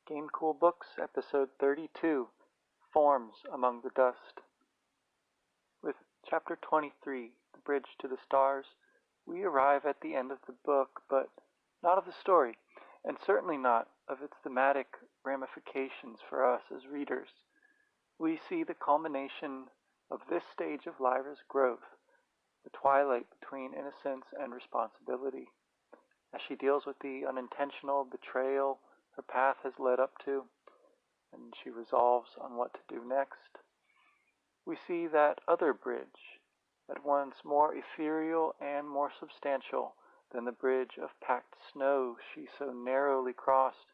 Gamecool Books, Episode 32, Forms Among the Dust. With Chapter 23, The Bridge to the Stars, we arrive at the end of the book, but not of the story, and certainly not of its thematic ramifications for us as readers. We see the culmination of this stage of Lyra's growth, the twilight between innocence and responsibility, as she deals with the unintentional betrayal her path has led up to, and she resolves on what to do next. We see that other bridge, at once more ethereal and more substantial than the bridge of packed snow she so narrowly crossed,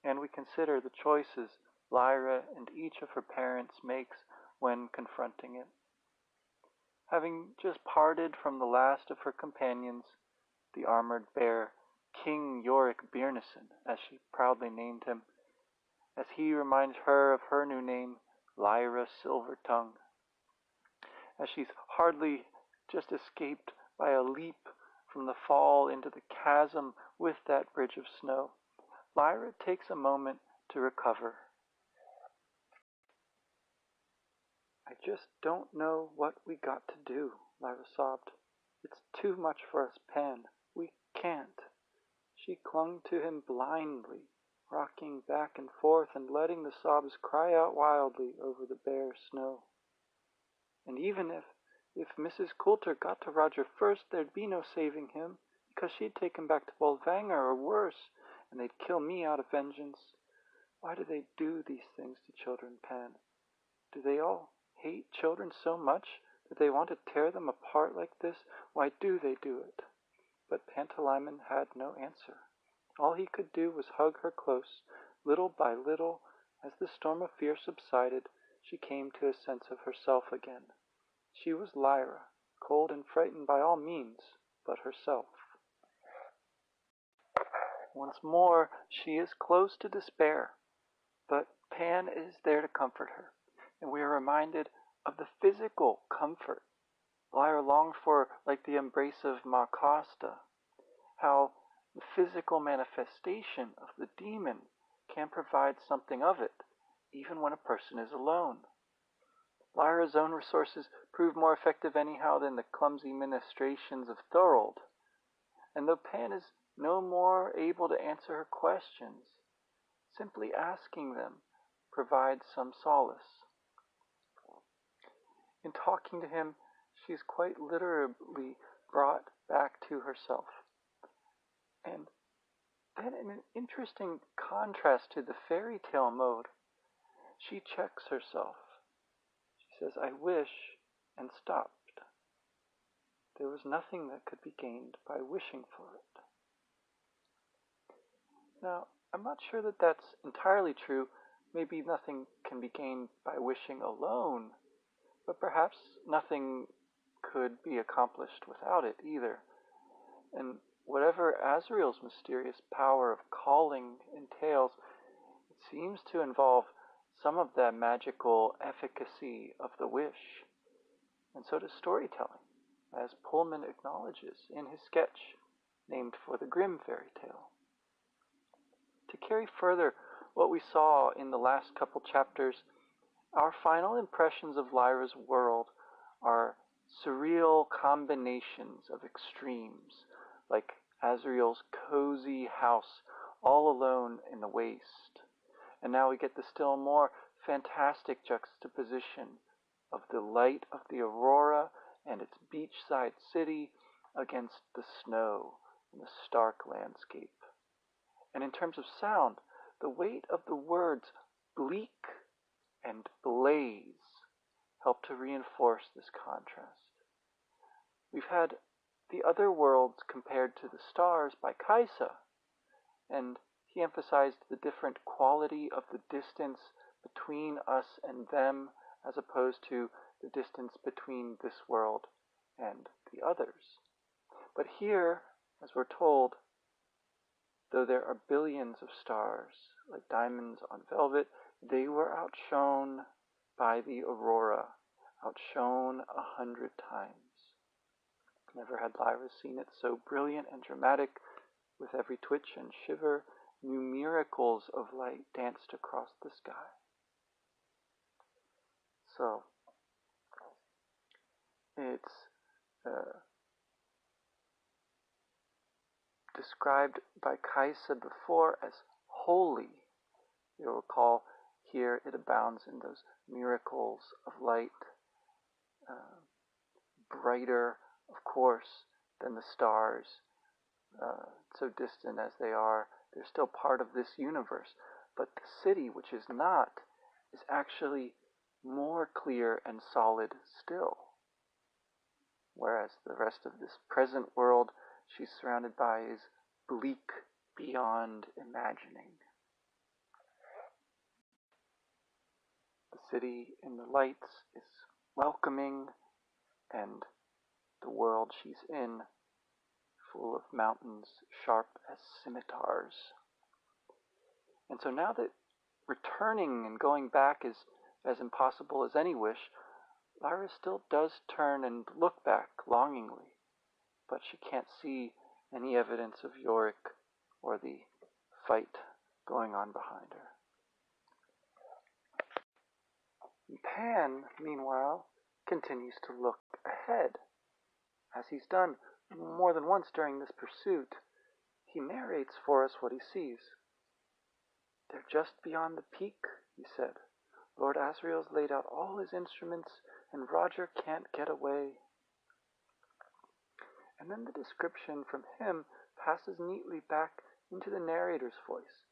and we consider the choices Lyra and each of her parents makes when confronting it. Having just parted from the last of her companions, the armored bear, King Yorick Byrnison, as she proudly named him, as he reminds her of her new name, Lyra Silvertongue. As she's hardly just escaped by a leap from the fall into the chasm with that bridge of snow, Lyra takes a moment to recover. "I just don't know what we got to do," Lyra sobbed. "It's too much for us, Pan. We can't." She clung to him blindly, rocking back and forth and letting the sobs cry out wildly over the bare snow. And even if Mrs. Coulter got to Roger first, there'd be no saving him, because she'd take him back to Bolvangar or worse, and they'd kill me out of vengeance. Why do they do these things to children, Pan? Do they all hate children so much that they want to tear them apart like this? Why do they do it? But Pantalaimon had no answer. All he could do was hug her close. Little by little, as the storm of fear subsided, she came to a sense of herself again. She was Lyra, cold and frightened by all means but herself. Once more, she is close to despair, but Pan is there to comfort her, and we are reminded of the physical comfort Lyra longed for, like the embrace of Ma Costa, how the physical manifestation of the demon can provide something of it, even when a person is alone. Lyra's own resources prove more effective anyhow than the clumsy ministrations of Thorold, and though Pan is no more able to answer her questions, simply asking them provides some solace. In talking to him, she is quite literally brought back to herself. And then, in an interesting contrast to the fairy tale mode, she checks herself. She says, "I wish," and stopped. There was nothing that could be gained by wishing for it. Now, I'm not sure that that's entirely true. Maybe nothing can be gained by wishing alone, but perhaps nothing could be accomplished without it either. And whatever Azriel's mysterious power of calling entails, it seems to involve some of that magical efficacy of the wish. And so does storytelling, as Pullman acknowledges in his sketch named for the Grimm fairy tale. To carry further what we saw in the last couple chapters, our final impressions of Lyra's world are surreal combinations of extremes, like Azriel's cozy house all alone in the waste. And now we get the still more fantastic juxtaposition of the light of the aurora and its beachside city against the snow and the stark landscape. And in terms of sound, the weight of the words bleak and blaze help to reinforce this contrast. We've had the other worlds compared to the stars by Kaisa, and he emphasized the different quality of the distance between us and them as opposed to the distance between this world and the others. But here, as we're told, though there are billions of stars, like diamonds on velvet, they were outshone by the aurora, outshone 100 times. Never had Lyra seen it so brilliant and dramatic, with every twitch and shiver new miracles of light danced across the sky. So it's described by Kaisa before as holy. You'll recall here it abounds in those miracles of light, brighter, of course, than the stars, so distant as they are. They're still part of this universe. But the city, which is not, is actually more clear and solid still. Whereas the rest of this present world she's surrounded by is bleak beyond imagining. The city in the lights is welcoming, and the world she's in full of mountains sharp as scimitars. And so now that returning and going back is as impossible as any wish, Lyra still does turn and look back longingly, but she can't see any evidence of Yorick or the fight going on behind her. Pan, meanwhile, continues to look ahead. As he's done more than once during this pursuit, he narrates for us what he sees. "They're just beyond the peak," he said. "Lord Asriel's laid out all his instruments, and Roger can't get away." And then the description from him passes neatly back into the narrator's voice,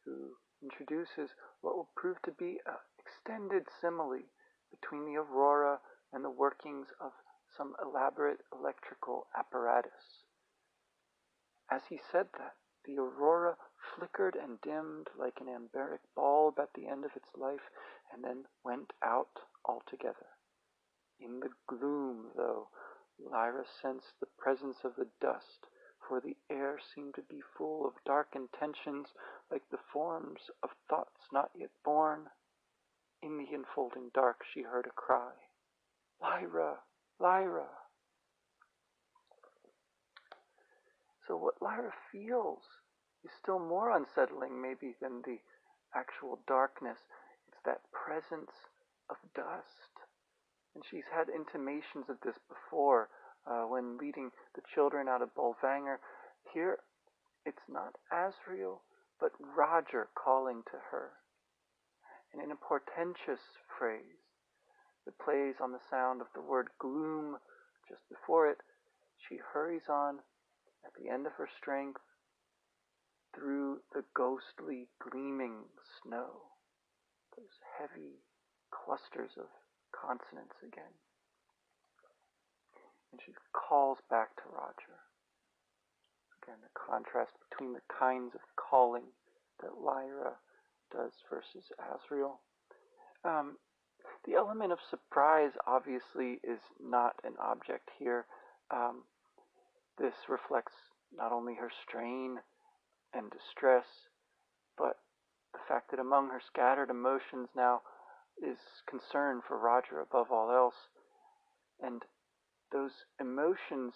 who introduces what will prove to be an extended simile between the aurora and the workings of some elaborate electrical apparatus. As he said that, the aurora flickered and dimmed like an amberic bulb at the end of its life, and then went out altogether. In the gloom, though, Lyra sensed the presence of the dust, for the air seemed to be full of dark intentions, like the forms of thoughts not yet born. In the enfolding dark she heard a cry, "Lyra! Lyra!" So what Lyra feels is still more unsettling maybe than the actual darkness. It's that presence of dust. And she's had intimations of this before when leading the children out of Bolvangar. Here, it's not Asriel, but Roger calling to her. And in a portentous phrase that plays on the sound of the word gloom just before it, she hurries on at the end of her strength through the ghostly gleaming snow, those heavy clusters of consonants again. And she calls back to Roger. Again, the contrast between the kinds of calling that Lyra does versus Asriel. The element of surprise obviously is not an object here. This reflects not only her strain and distress, but the fact that among her scattered emotions now is concern for Roger above all else. And those emotions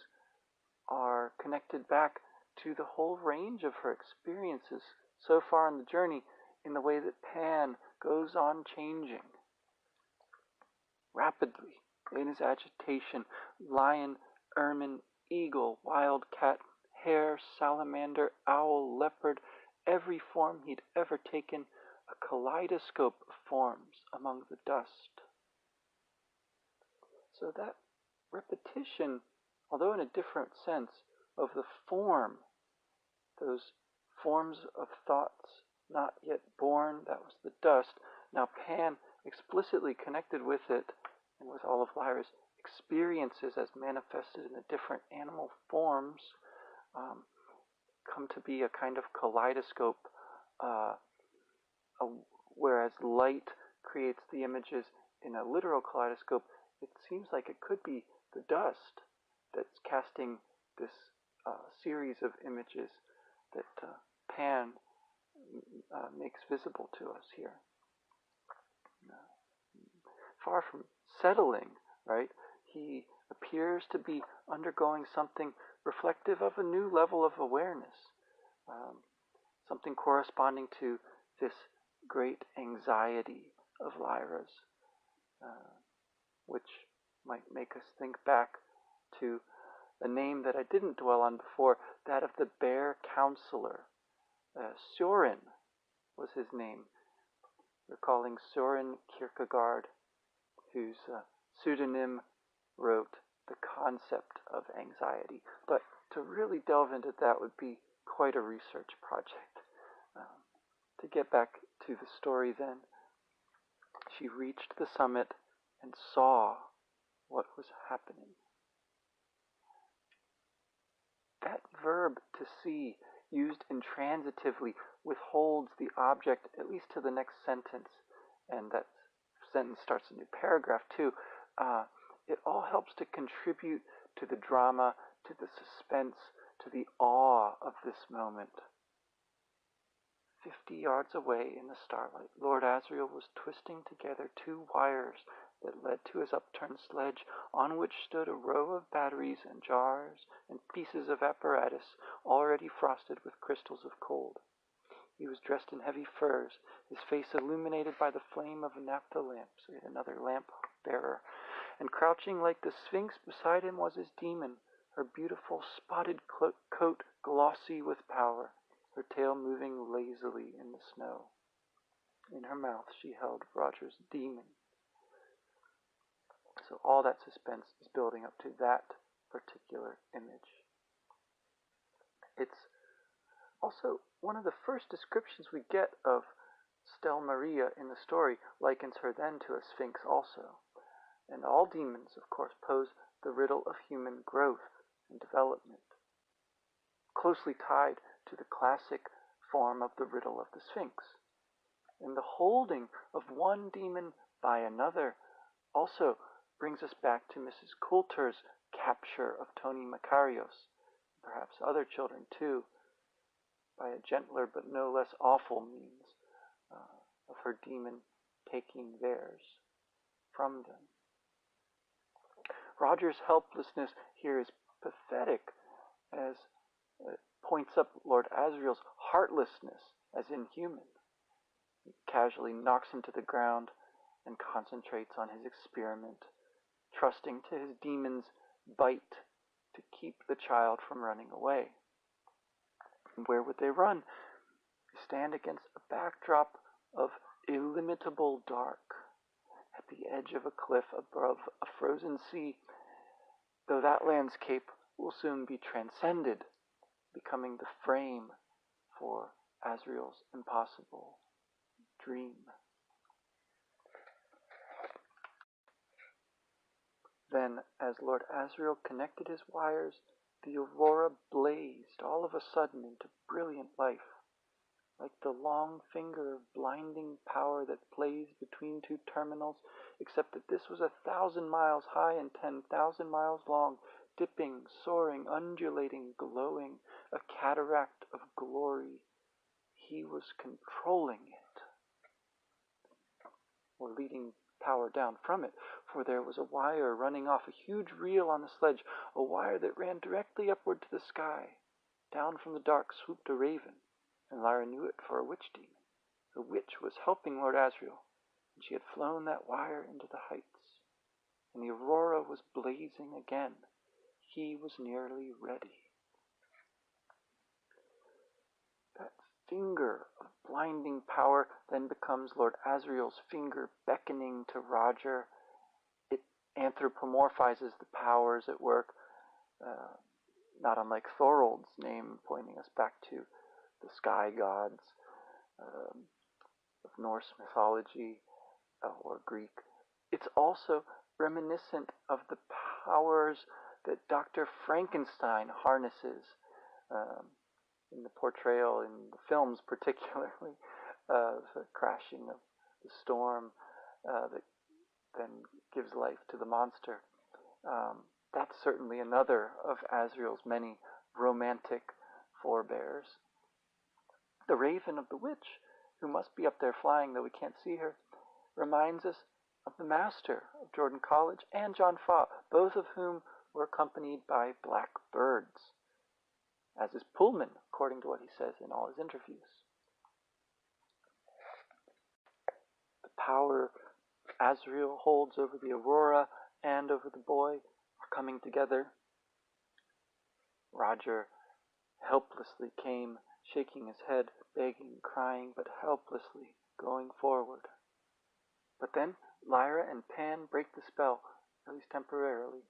are connected back to the whole range of her experiences so far in the journey, in the way that Pan goes on changing. Rapidly, in his agitation, lion, ermine, eagle, wildcat, hare, salamander, owl, leopard, every form he'd ever taken, a kaleidoscope of forms among the dust. So that repetition, although in a different sense, of the form, those forms of thoughts not yet born, that was the dust. Now Pan explicitly connected with it, and with all of Lyra's experiences as manifested in the different animal forms, come to be a kind of kaleidoscope, whereas light creates the images in a literal kaleidoscope. It seems like it could be the dust that's casting this series of images that Pan makes visible to us here. Far from settling, right? He appears to be undergoing something reflective of a new level of awareness. something corresponding to this great anxiety of Lyra's, which might make us think back to a name that I didn't dwell on before, that of the bear counselor. Søren was his name, recalling Søren Kierkegaard, whose pseudonym wrote The Concept of Anxiety. But to really delve into that would be quite a research project. To get back to the story then, she reached the summit and saw what was happening. That verb to see, used intransitively, withholds the object at least to the next sentence, and that sentence starts a new paragraph too. It all helps to contribute to the drama, to the suspense, to the awe of this moment. 50 yards away in the starlight, Lord Asriel was twisting together 2 wires that led to his upturned sledge, on which stood a row of batteries and jars and pieces of apparatus already frosted with crystals of cold. He was dressed in heavy furs, his face illuminated by the flame of a naphtha lamp, so he had another lamp bearer, and crouching like the Sphinx beside him was his demon, her beautiful spotted coat glossy with power, her tail moving lazily in the snow. In her mouth she held Roger's demon. So all that suspense is building up to that particular image. It's also one of the first descriptions we get of Stel Maria in the story, likens her then to a sphinx also. And all demons, of course, pose the riddle of human growth and development, closely tied to the classic form of the riddle of the Sphinx. And the holding of one demon by another also brings us back to Mrs. Coulter's capture of Tony Makarios, perhaps other children too, by a gentler but no less awful means of her demon taking theirs from them. Roger's helplessness here is pathetic, as it points up Lord Asriel's heartlessness as inhuman. He casually knocks him to the ground and concentrates on his experiment, trusting to his demon's bite to keep the child from running away. And where would they run? They stand against a backdrop of illimitable dark, at the edge of a cliff above a frozen sea, though that landscape will soon be transcended, becoming the frame for Asriel's impossible dream. Then, as Lord Asriel connected his wires, the aurora blazed all of a sudden into brilliant life, like the long finger of blinding power that plays between 2 terminals, except that this was 1,000 miles high and 10,000 miles long, dipping, soaring, undulating, glowing, a cataract of glory. He was controlling it, or leading power down from it, for there was a wire running off a huge reel on the sledge, a wire that ran directly upward to the sky. Down from the dark swooped a raven, and Lyra knew it for a witch demon. The witch was helping Lord Asriel, and she had flown that wire into the heights, and the aurora was blazing again. He was nearly ready. That finger of blinding power then becomes Lord Asriel's finger beckoning to Roger. It anthropomorphizes the powers at work, not unlike Thorold's name, pointing us back to the sky gods of Norse mythology or Greek. It's also reminiscent of the powers that Dr. Frankenstein harnesses in the portrayal, in the films particularly, the crashing of the storm that then gives life to the monster. That's certainly another of Asriel's many romantic forebears. The raven of the witch, who must be up there flying, though we can't see her, reminds us of the master of Jordan College and John Faw, both of whom were accompanied by black birds. as is Pullman, according to what he says in all his interviews. The power Azrael holds over the Aurora and over the boy are coming together. Roger helplessly came, shaking his head, begging, crying, but helplessly going forward. But then Lyra and Pan break the spell, at least temporarily.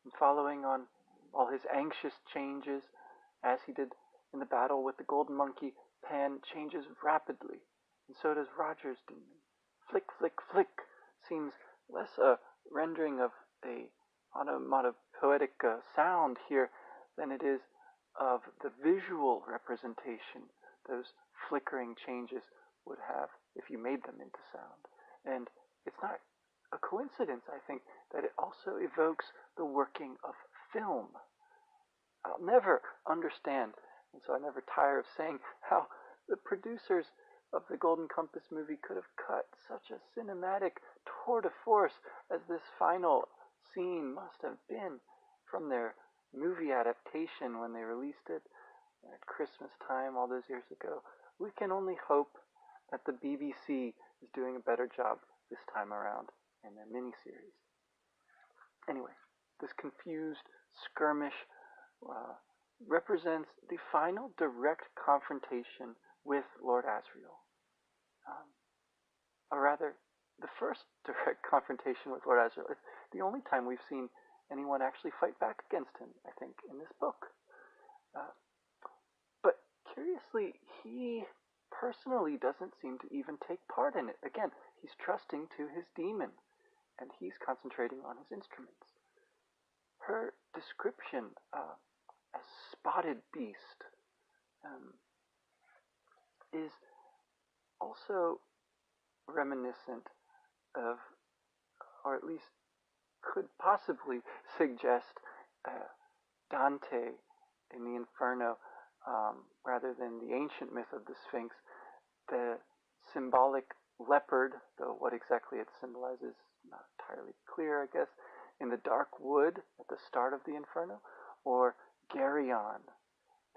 And following on all his anxious changes, as he did in the battle with the golden monkey, Pan changes rapidly, and so does Roger's demon. Flick, flick, flick seems less a rendering of a onomatopoetic sound here than it is of the visual representation those flickering changes would have if you made them into sound. And it's not a coincidence, I think, that it also evokes the working of film. I'll never understand, and so I never tire of saying, how the producers of the Golden Compass movie could have cut such a cinematic tour de force as this final scene must have been from their movie adaptation when they released it at Christmas time all those years ago. We can only hope that the BBC is doing a better job this time around in their miniseries. Anyway, this confused skirmish represents the final direct confrontation with Lord Asriel. Or rather, the first direct confrontation with Lord Asriel. It's the only time we've seen anyone actually fight back against him, I think, in this book. But curiously, he personally doesn't seem to even take part in it. Again, he's trusting to his demon, and he's concentrating on his instruments. Her description as spotted beast is also reminiscent of, or at least could possibly suggest Dante in the Inferno, rather than the ancient myth of the Sphinx. The symbolic leopard, though what exactly it symbolizes is not entirely clear, I guess, in the dark wood at the start of the Inferno, or Geryon,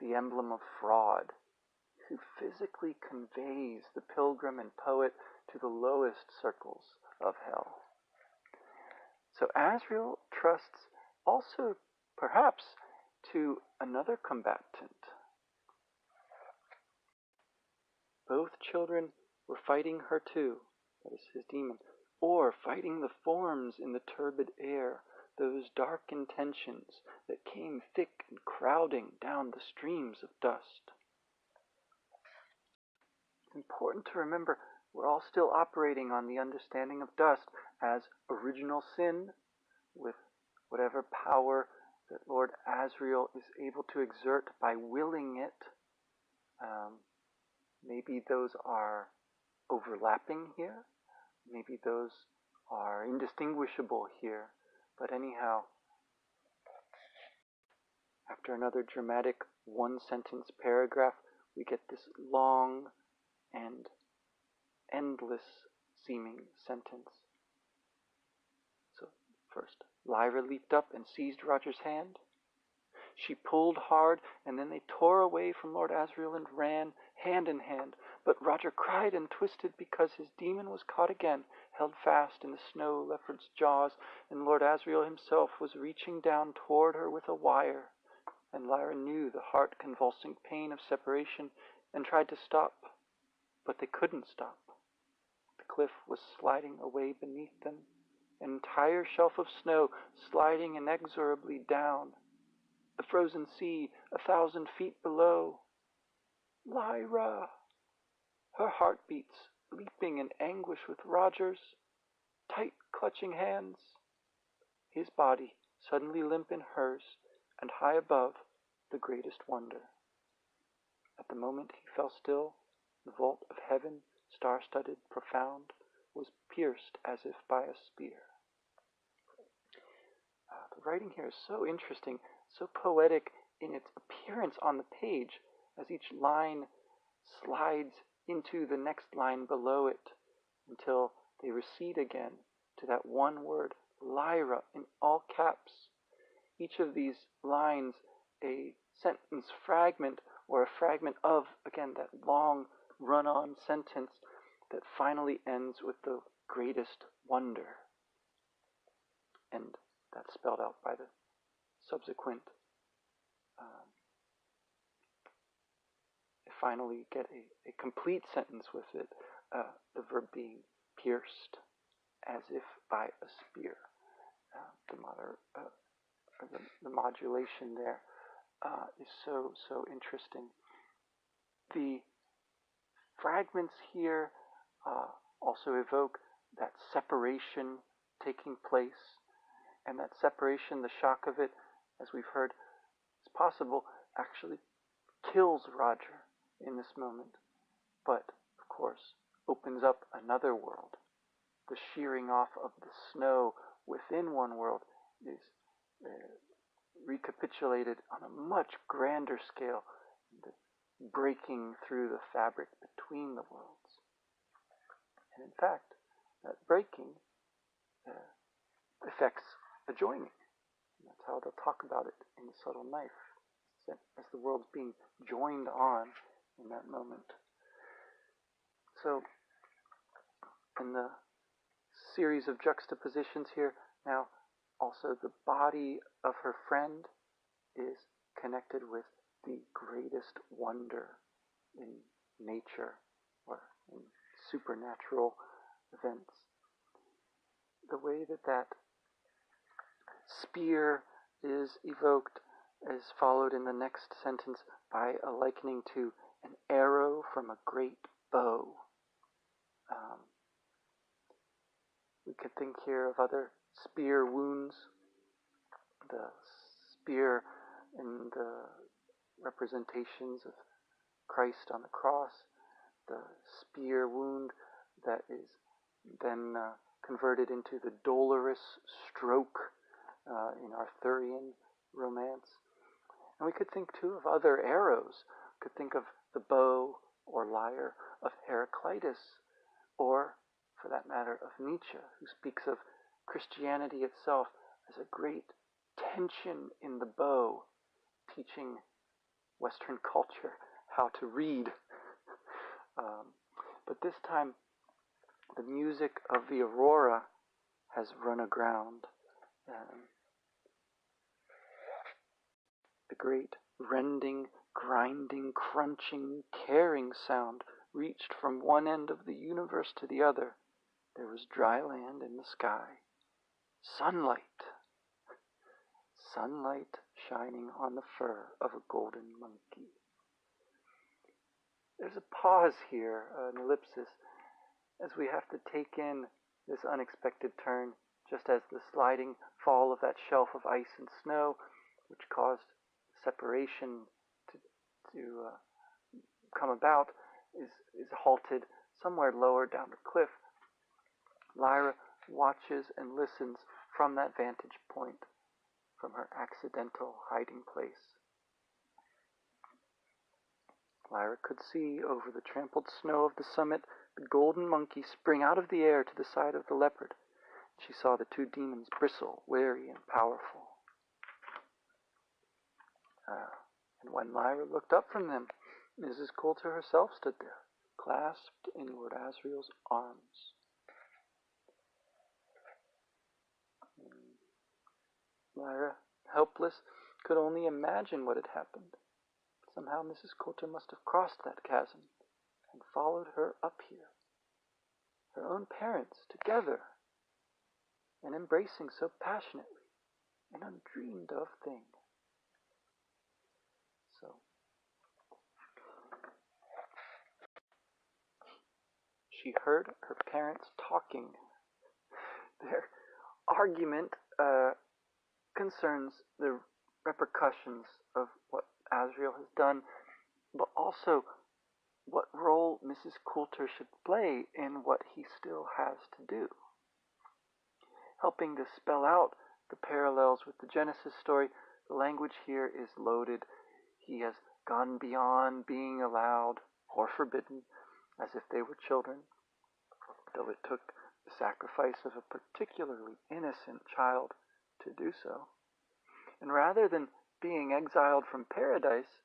the emblem of fraud, who physically conveys the pilgrim and poet to the lowest circles of hell. So Asriel trusts also, perhaps, to another combatant. Both children were fighting her too, that is his demon, or fighting the forms in the turbid air, those dark intentions that came thick and crowding down the streams of dust. It's important to remember we're all still operating on the understanding of dust as original sin, with whatever power that Lord Asriel is able to exert by willing it. Maybe those are overlapping here. Maybe those are indistinguishable here. But anyhow, after another dramatic one-sentence paragraph, we get this long and endless seeming sentence. So first, Lyra leaped up and seized Roger's hand. She pulled hard, and then they tore away from Lord Asriel and ran, hand in hand. But Roger cried and twisted because his demon was caught again, held fast in the snow leopard's jaws, and Lord Asriel himself was reaching down toward her with a wire. And Lyra knew the heart-convulsing pain of separation and tried to stop, but they couldn't stop. The cliff was sliding away beneath them, an entire shelf of snow sliding inexorably down. The frozen sea 1,000 feet below. Lyra! Her heartbeats leaping in anguish with Roger's, tight clutching hands. His body suddenly limp in hers, and high above, the greatest wonder. At the moment he fell still, the vault of heaven, star-studded, profound, was pierced as if by a spear. The writing here is so interesting, so poetic in its appearance on the page, as each line slides into the next line below it, until they recede again to that one word, Lyra, in all caps. Each of these lines a sentence fragment, or a fragment of, again, that long run-on sentence that finally ends with the greatest wonder. And that's spelled out by the subsequent. Finally get a complete sentence with it, the verb being pierced as if by a spear. The modulation there is so interesting. The fragments here also evoke that separation taking place, and that separation, the shock of it, as we've heard, is possible, actually kills Roger in this moment, but of course opens up another world. The shearing off of the snow within one world is recapitulated on a much grander scale, the breaking through the fabric between the worlds. And in fact, that breaking affects a joining. And that's how they'll talk about it in The Subtle Knife, as the world's being joined on in that moment. So, in the series of juxtapositions here, now also the body of her friend is connected with the greatest wonder in nature or in supernatural events. The way that spear is evoked is followed in the next sentence by a likening to an arrow from a great bow. We could think here of other spear wounds. The spear in the representations of Christ on the cross, the spear wound that is then converted into the dolorous stroke in Arthurian romance. And we could think too of other arrows. We could think of the bow or lyre of Heraclitus, or, for that matter, of Nietzsche, who speaks of Christianity itself as a great tension in the bow, teaching Western culture how to read. But this time, the music of the aurora has run aground. The great rending, grinding, crunching, tearing sound reached from one end of the universe to the other. There was dry land in the sky. Sunlight. Sunlight shining on the fur of a golden monkey. There's a pause here, an ellipsis, as we have to take in this unexpected turn, just as the sliding fall of that shelf of ice and snow, which caused separation to come about, is halted somewhere lower down the cliff. Lyra watches and listens from that vantage point, from her accidental hiding place. Lyra could see over the trampled snow of the summit the golden monkey spring out of the air to the side of the leopard. She saw the two demons bristle, wary and powerful. And when Lyra looked up from them, Mrs. Coulter herself stood there, clasped in Lord Asriel's arms. Lyra, helpless, could only imagine what had happened. Somehow Mrs. Coulter must have crossed that chasm and followed her up here. Her own parents together and embracing so passionately, an undreamed of thing. So, she heard her parents talking. Their argument concerns the repercussions of what Asriel has done, but also what role Mrs. Coulter should play in what he still has to do. Helping to spell out the parallels with the Genesis story, the language here is loaded. He has gone beyond being allowed or forbidden, as if they were children, though it took the sacrifice of a particularly innocent child to do so. And rather than being exiled from paradise,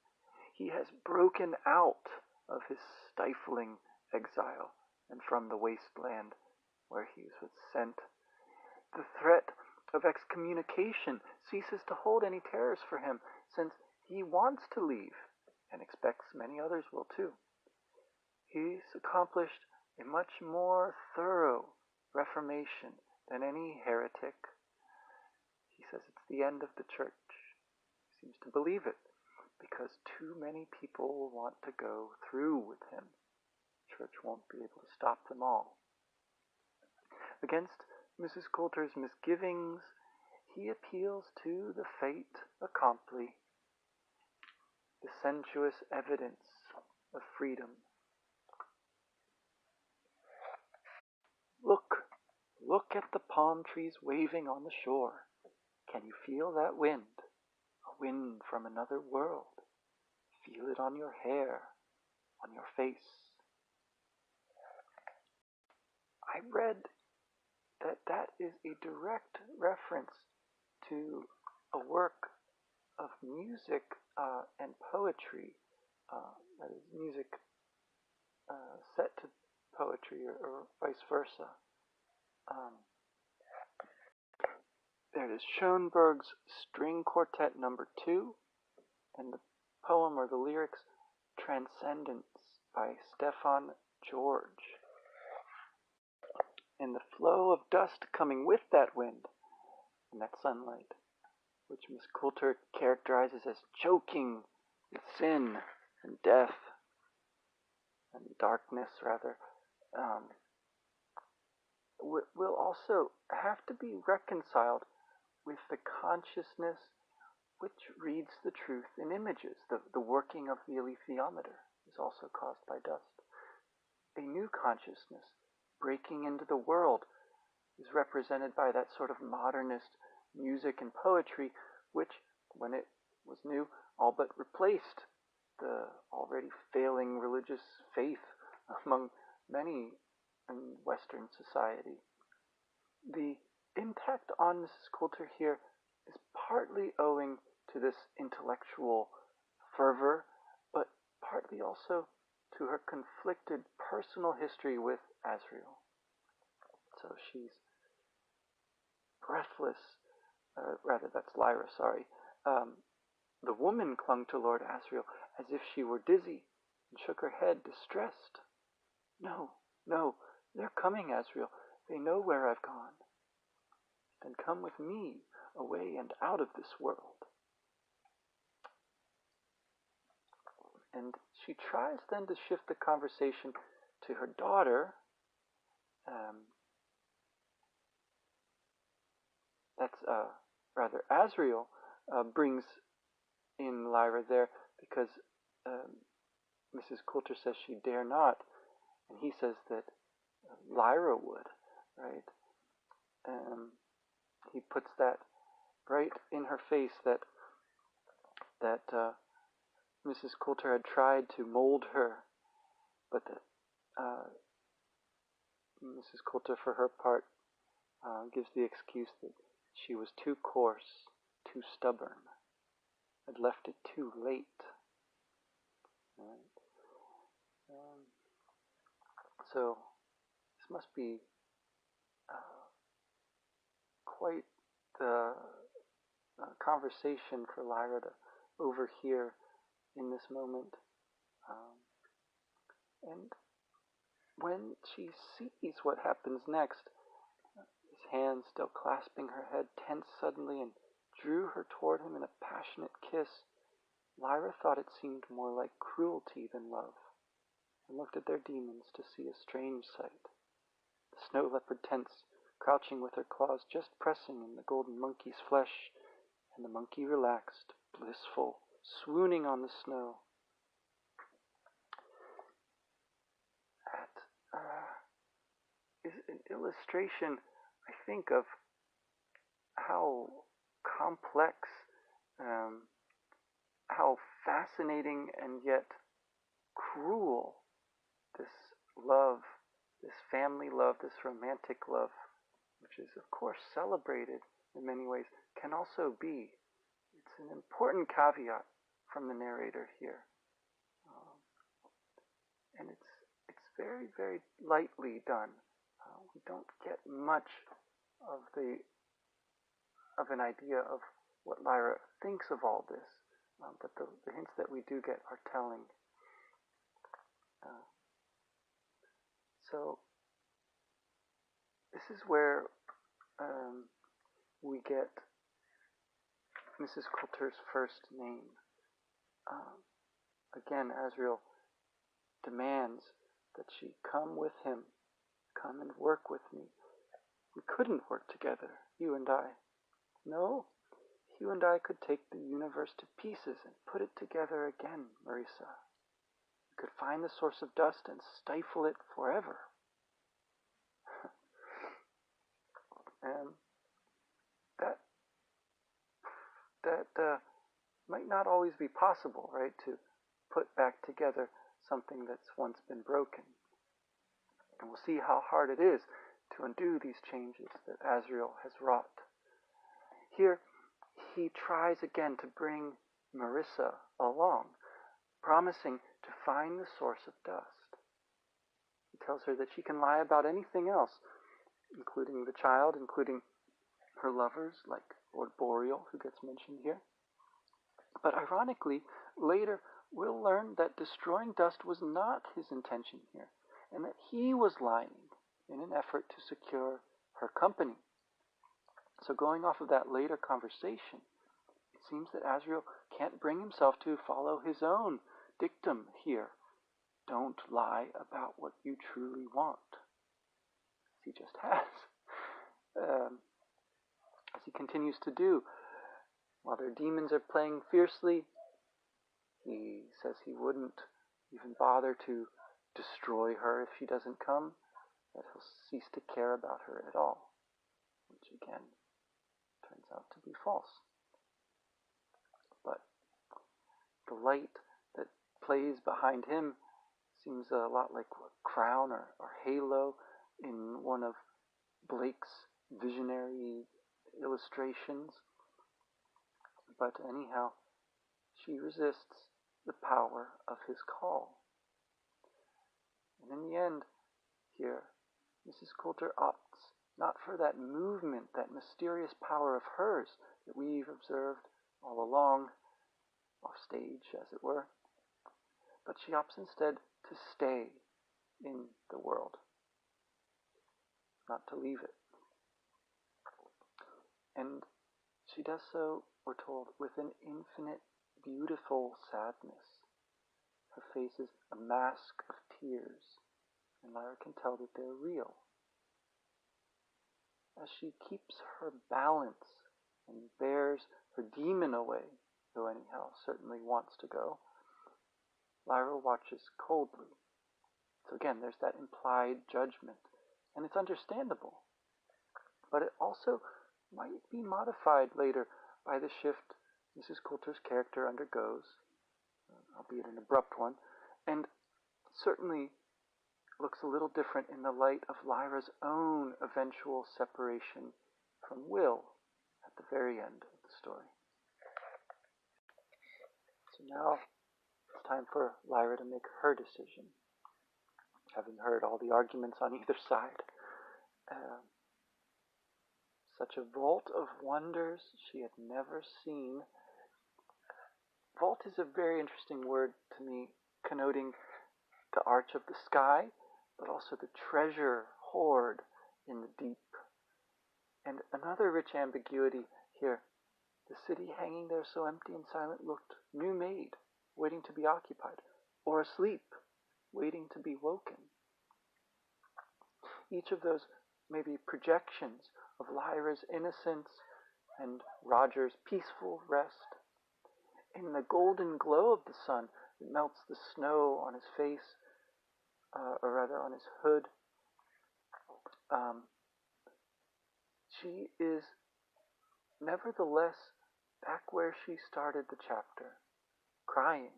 he has broken out of his stifling exile and from the wasteland where he was sent. The threat of excommunication ceases to hold any terrors for him, since he wants to leave and expects many others will too. He's accomplished a much more thorough reformation than any heretic. He says it's the end of the church. He seems to believe it because too many people want to go through with him. The church won't be able to stop them all. Against Mrs. Coulter's misgivings, he appeals to the fait accompli, the sensuous evidence of freedom. Look at the palm trees waving on the shore. Can you feel that wind? A wind from another world. Feel it on your hair, on your face. I read that is a direct reference to a work of music and poetry, that is, music set to poetry or vice versa. There is Schoenberg's String Quartet Number 2, and the poem or the lyrics Transcendence by Stefan George. And the flow of dust coming with that wind and that sunlight, which Miss Coulter characterizes as choking with sin and death and darkness, rather, will also have to be reconciled with the consciousness which reads the truth in images. The working of the alethiometer is also caused by dust. A new consciousness breaking into the world is represented by that sort of modernist music and poetry, which, when it was new, all but replaced the already failing religious faith among many in Western society. The impact on Mrs. Coulter here is partly owing to this intellectual fervor, but partly also to her conflicted personal history with Asriel. So she's breathless, that's Lyra, sorry. The woman clung to Lord Asriel as if she were dizzy and shook her head, distressed. No, they're coming, Asriel. They know where I've gone. Then come with me away and out of this world. And she tries then to shift the conversation to her daughter. Asriel brings in Lyra there because Mrs. Coulter says she dare not, and he says that Lyra would, right? He puts that right in her face that Mrs. Coulter had tried to mold her, but that Mrs. Coulter, for her part, gives the excuse that she was too coarse, too stubborn, had left it too late. Right? So this must be quite the conversation for Lyra to overhear in this moment. And when she sees what happens next, his hands still clasping her head, tense suddenly and drew her toward him in a passionate kiss, Lyra thought it seemed more like cruelty than love, and looked at their demons to see a strange sight. The snow leopard tense, crouching with her claws just pressing in the golden monkey's flesh, and the monkey relaxed, blissful, swooning on the snow. That is an illustration, I think, of how complex, how fascinating and yet cruel this love, this family love, this romantic love, which is of course celebrated in many ways, can also be. It's it's an important caveat from the narrator here. Um, and it's very, very lightly done. We don't get much of an idea of what Lyra thinks of all this, but the hints that we do get are telling. So this is where we get Mrs. Coulter's first name. Again, Asriel demands that she come with him, come and work with me. We couldn't work together, you and I. No, you and I could take the universe to pieces and put it together again, Marisa. We could find the source of dust and stifle it forever. And that might not always be possible, right? To put back together something that's once been broken. And we'll see how hard it is to undo these changes that Asriel has wrought. Here, he tries again to bring Marisa along, promising to find the source of dust. He tells her that she can lie about anything else, including the child, including her lovers, like Lord Boreal, who gets mentioned here. But ironically, later we'll learn that destroying dust was not his intention here, and that he was lying in an effort to secure her company. So going off of that later conversation, it seems that Asriel can't bring himself to follow his own dictum here. Don't lie about what you truly want. As he just has. As he continues to do. While their demons are playing fiercely, he says he wouldn't even bother to destroy her if she doesn't come, that he'll cease to care about her at all, which again turns out to be false. But the light that plays behind him seems a lot like a crown or halo in one of Blake's visionary illustrations. But anyhow, she resists the power of his call. And in the end, here, Mrs. Coulter opts not for that movement, that mysterious power of hers that we've observed all along, off stage, as it were, but she opts instead to stay in the world, not to leave it. And she does so, we're told, with an infinite, beautiful sadness. Her face is a mask of tears, and Lyra can tell that they're real. As she keeps her balance and bears her demon away, though anyhow certainly wants to go, Lyra watches coldly. So again, there's that implied judgment, and it's understandable. But it also might be modified later by the shift Mrs. Coulter's character undergoes, albeit an abrupt one, and certainly looks a little different in the light of Lyra's own eventual separation from Will at the very end of the story. So now it's time for Lyra to make her decision, having heard all the arguments on either side. Such a vault of wonders she had never seen. Vault is a very interesting word to me, connoting the arch of the sky, but also the treasure hoard in the deep. And another rich ambiguity here. The city hanging there so empty and silent looked new-made, waiting to be occupied, or asleep, waiting to be woken. Each of those may be projections of Lyra's innocence and Roger's peaceful rest. In the golden glow of the sun that melts the snow on his face, or rather on his hood, she is nevertheless back where she started the chapter, crying.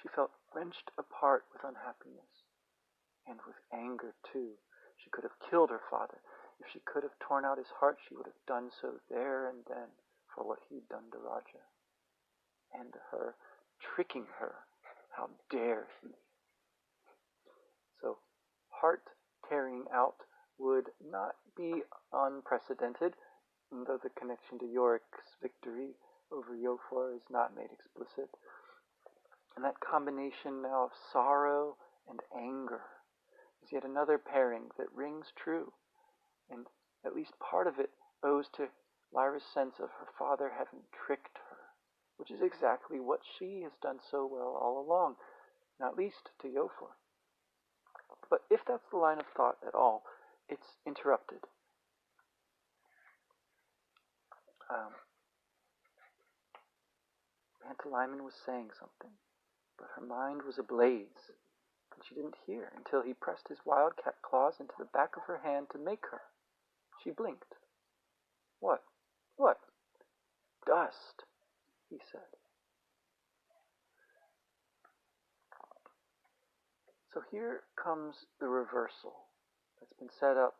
She felt wrenched apart with unhappiness, and with anger too. She could have killed her father. If she could have torn out his heart, she would have done so there and then for what he'd done to Roger. and her tricking her. How dare he? So, heart tearing out would not be unprecedented, though the connection to Yorick's victory over Yofor is not made explicit. And that combination now of sorrow and anger is yet another pairing that rings true, and at least part of it owes to Lyra's sense of her father having tricked her, which is exactly what she has done so well all along, not least to Yofor. But if that's the line of thought at all, it's interrupted. Pantalaimon was saying something, but her mind was ablaze, and she didn't hear until he pressed his wildcat claws into the back of her hand to make her. She blinked. What? What? Dust, he said. So here comes the reversal that's been set up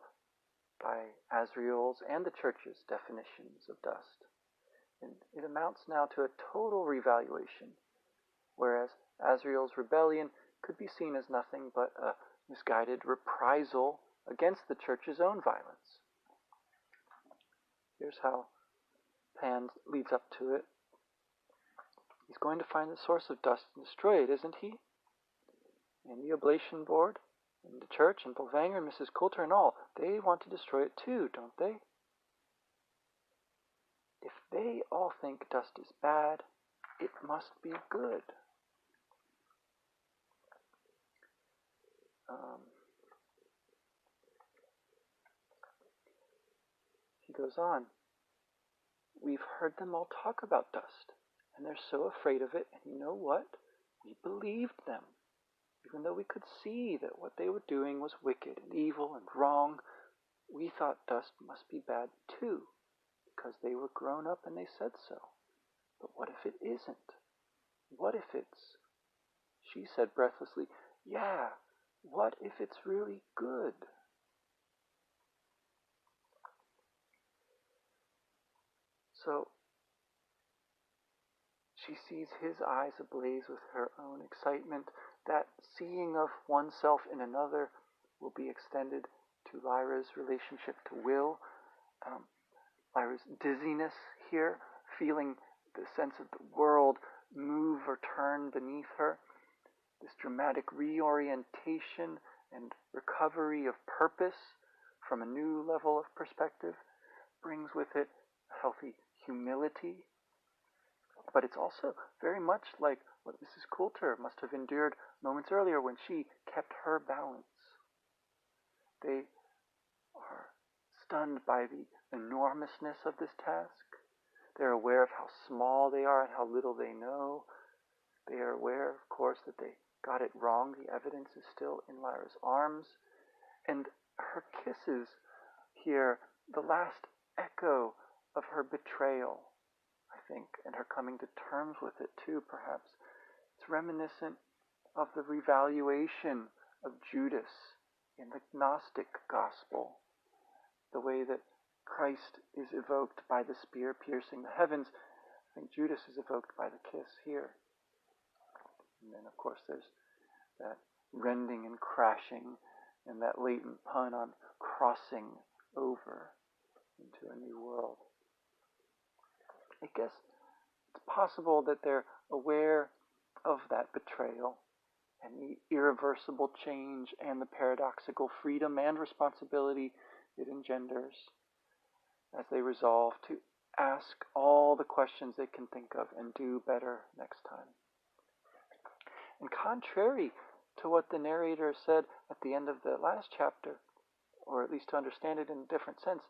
by Asriel's and the Church's definitions of dust. And it amounts now to a total revaluation, whereas Asriel's rebellion could be seen as nothing but a misguided reprisal against the Church's own violence. Here's how Pan leads up to it. He's going to find the source of dust and destroy it, isn't he? And the oblation board, and the Church, and Bolvanger, and Mrs. Coulter, and all, they want to destroy it too, don't they? If they all think dust is bad, it must be good. He goes on. We've heard them all talk about dust, and they're so afraid of it, and you know what? We believed them. Even though we could see that what they were doing was wicked and evil and wrong, we thought dust must be bad too, because they were grown up and they said so. But what if it isn't? What if it's... She said breathlessly, yeah, what if it's really good? So she sees his eyes ablaze with her own excitement, that seeing of oneself in another will be extended to Lyra's relationship to Will. Lyra's dizziness here, feeling the sense of the world move or turn beneath her. This dramatic reorientation and recovery of purpose from a new level of perspective brings with it a healthy humility. But it's also very much like what Mrs. Coulter must have endured moments earlier when she kept her balance. They are stunned by the enormousness of this task. They're aware of how small they are and how little they know. They are aware, of course, that they got it wrong. The evidence is still in Lyra's arms. And her kisses here, the last echo of her betrayal, I think, and her coming to terms with it too, perhaps. It's reminiscent of the revaluation of Judas in the Gnostic gospel, the way that Christ is evoked by the spear piercing the heavens. I think Judas is evoked by the kiss here. And then, of course, there's that rending and crashing and that latent pun on crossing over into a new world. I guess it's possible that they're aware of that betrayal and the irreversible change and the paradoxical freedom and responsibility it engenders as they resolve to ask all the questions they can think of and do better next time. And contrary to what the narrator said at the end of the last chapter, or at least to understand it in a different sense,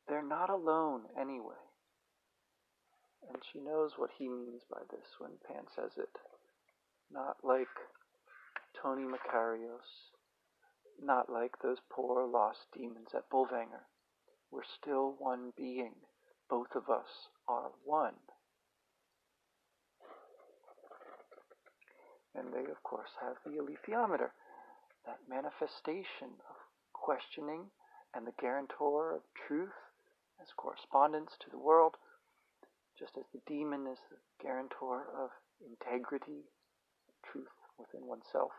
they're not alone anyway. And she knows what he means by this when Pan says it. Not like Tony Macarios, not like those poor lost demons at Bolvanger. We're still one being. Both of us are one. And they, of course, have the alethiometer, that manifestation of questioning and the guarantor of truth as correspondence to the world, just as the demon is the guarantor of integrity, truth within oneself.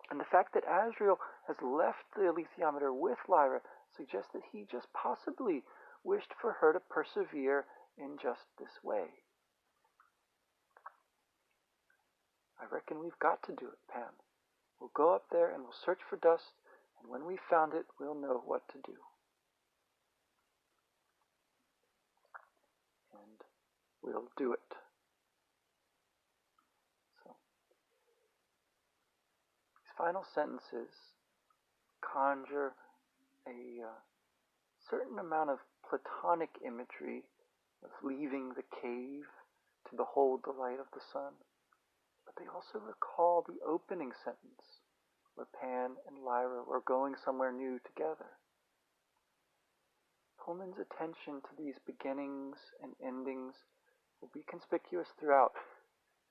And the fact that Asriel has left the alethiometer with Lyra suggests that he just possibly wished for her to persevere in just this way. I reckon we've got to do it, Pan. We'll go up there and we'll search for dust, and when we've found it, we'll know what to do. And we'll do it. So, these final sentences conjure a certain amount of Platonic imagery of leaving the cave to behold the light of the sun. But they also recall the opening sentence where Pan and Lyra were going somewhere new together. Pullman's attention to these beginnings and endings will be conspicuous throughout,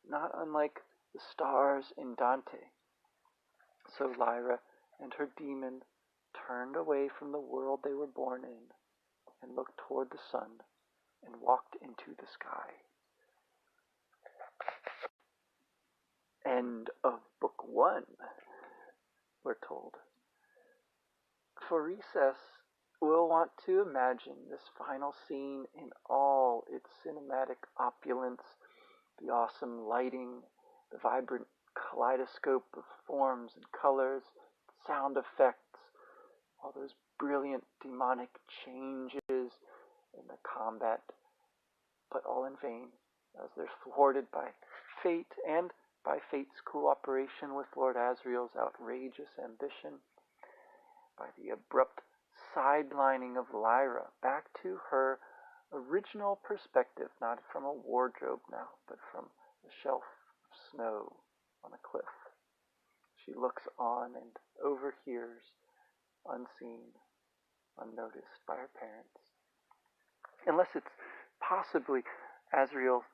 not unlike the stars in Dante. So Lyra and her demon turned away from the world they were born in and looked toward the sun and walked into the sky. End of Book 1, we're told. For recess, we'll want to imagine this final scene in all its cinematic opulence, the awesome lighting, the vibrant kaleidoscope of forms and colors, sound effects, all those brilliant demonic changes in the combat, but all in vain, as they're thwarted by fate and by fate's cooperation with Lord Asriel's outrageous ambition, by the abrupt sidelining of Lyra back to her original perspective, not from a wardrobe now, but from a shelf of snow on a cliff. She looks on and overhears, unseen, unnoticed by her parents. Unless it's possibly Asriel's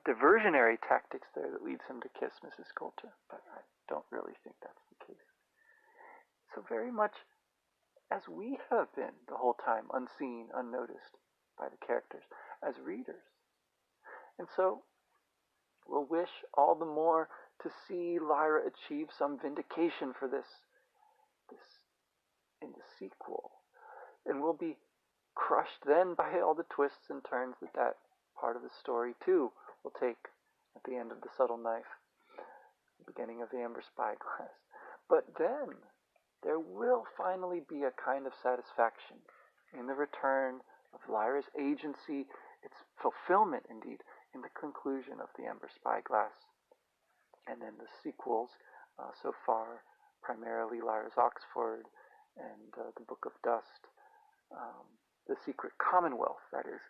diversionary tactics there that leads him to kiss Mrs. Coulter, but I don't really think that's the case. So very much as we have been the whole time, unseen, unnoticed by the characters, as readers. And so we'll wish all the more to see Lyra achieve some vindication for this in the sequel. And we'll be crushed then by all the twists and turns that part of the story too will take at the end of The Subtle Knife, the beginning of the Amber Spyglass. But then there will finally be a kind of satisfaction in the return of Lyra's agency, its fulfillment indeed, in the conclusion of the Amber Spyglass. And then the sequels, so far, primarily Lyra's Oxford and the Book of Dust, the Secret Commonwealth, that is,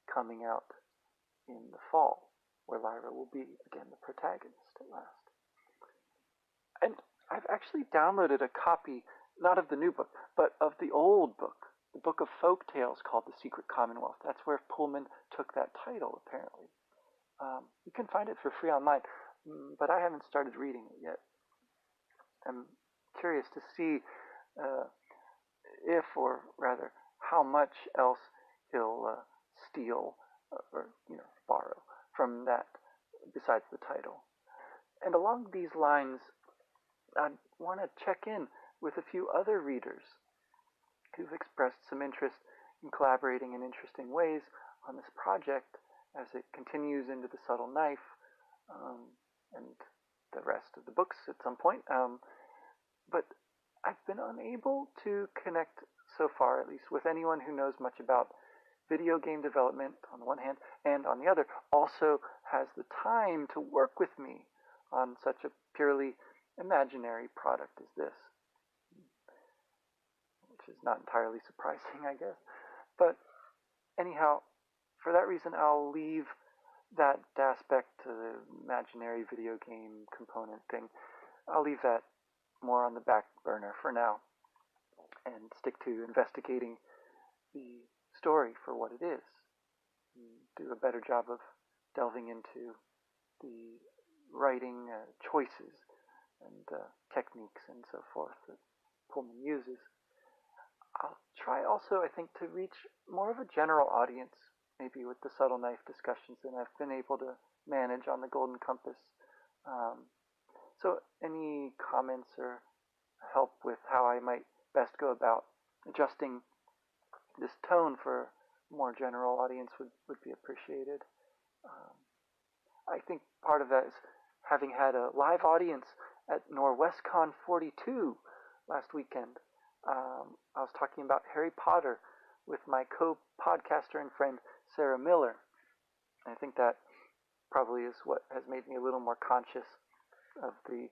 coming out in the fall, where Lyra will be, again, the protagonist at last. And I've actually downloaded a copy, not of the new book, but of the old book, the book of folk tales called The Secret Commonwealth. That's where Pullman took that title, apparently. You can find it for free online, but I haven't started reading it yet. I'm curious to see if, or rather, how much else he'll steal or borrow from that besides the title. And along these lines, I want to check in with a few other readers who've expressed some interest in collaborating in interesting ways on this project as it continues into The Subtle Knife and the rest of the books at some point. But I've been unable to connect so far, at least, with anyone who knows much about video game development on the one hand, and on the other, also has the time to work with me on such a purely imaginary product as this. Which is not entirely surprising, I guess. But anyhow, for that reason, I'll leave that aspect to the imaginary video game component thing. I'll leave that more on the back burner for now and stick to investigating the story for what it is. Do a better job of delving into the writing choices and techniques and so forth that Pullman uses. I'll try also, I think, to reach more of a general audience maybe with the subtle knife discussions than I've been able to manage on the Golden Compass. So any comments or help with how I might best go about adjusting this tone for a more general audience would be appreciated. I think part of that is having had a live audience at NorwestCon 42 last weekend. I was talking about Harry Potter with my co-podcaster and friend Sarah Miller. I think that probably is what has made me a little more conscious of the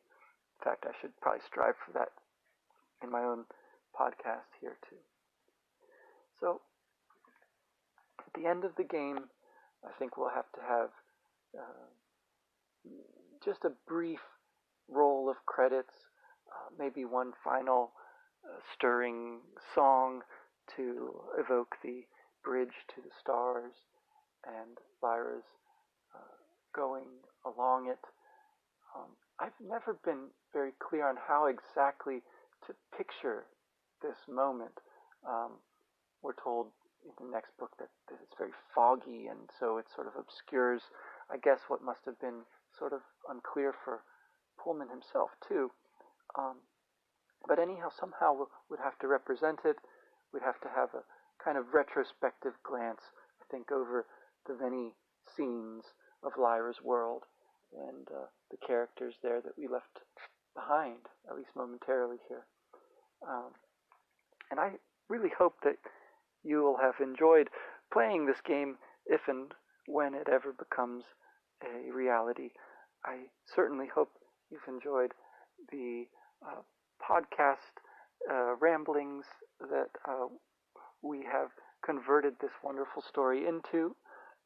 fact I should probably strive for that in my own podcast here too. So at the end of the game, I think we'll have to have just a brief roll of credits, maybe one final stirring song to evoke the bridge to the stars and Lyra's going along it. I've never been very clear on how exactly to picture this moment. We're told in the next book that it's very foggy, and so it sort of obscures, I guess, what must have been sort of unclear for Pullman himself, too. But anyhow, somehow we'd have to represent it. We'd have to have a kind of retrospective glance, I think, over the many scenes of Lyra's world and the characters there that we left behind, at least momentarily here. And I really hope that you will have enjoyed playing this game if and when it ever becomes a reality. I certainly hope you've enjoyed the podcast ramblings that we have converted this wonderful story into.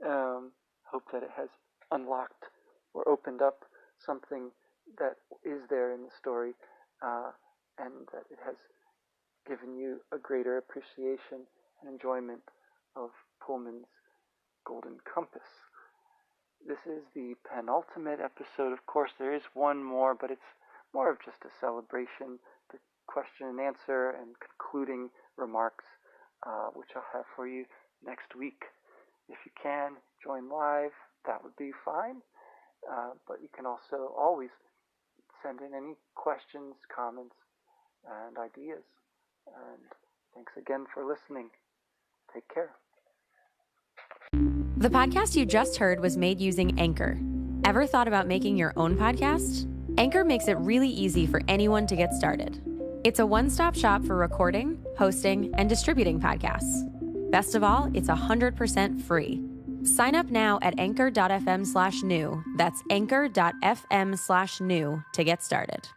Hope that it has unlocked or opened up something that is there in the story, and that it has given you a greater appreciation and enjoyment of Pullman's Golden Compass. This is the penultimate episode. Of course, there is one more, but it's more of just a celebration, the question and answer and concluding remarks, which I'll have for you next week. If you can join live, that would be fine. But you can also always send in any questions, comments, and ideas. And thanks again for listening. Take care. The podcast you just heard was made using Anchor. Ever thought about making your own podcast? Anchor makes it really easy for anyone to get started. It's a one-stop shop for recording, hosting, and distributing podcasts. Best of all, it's 100% free. Sign up now at anchor.fm/new. That's anchor.fm/new to get started.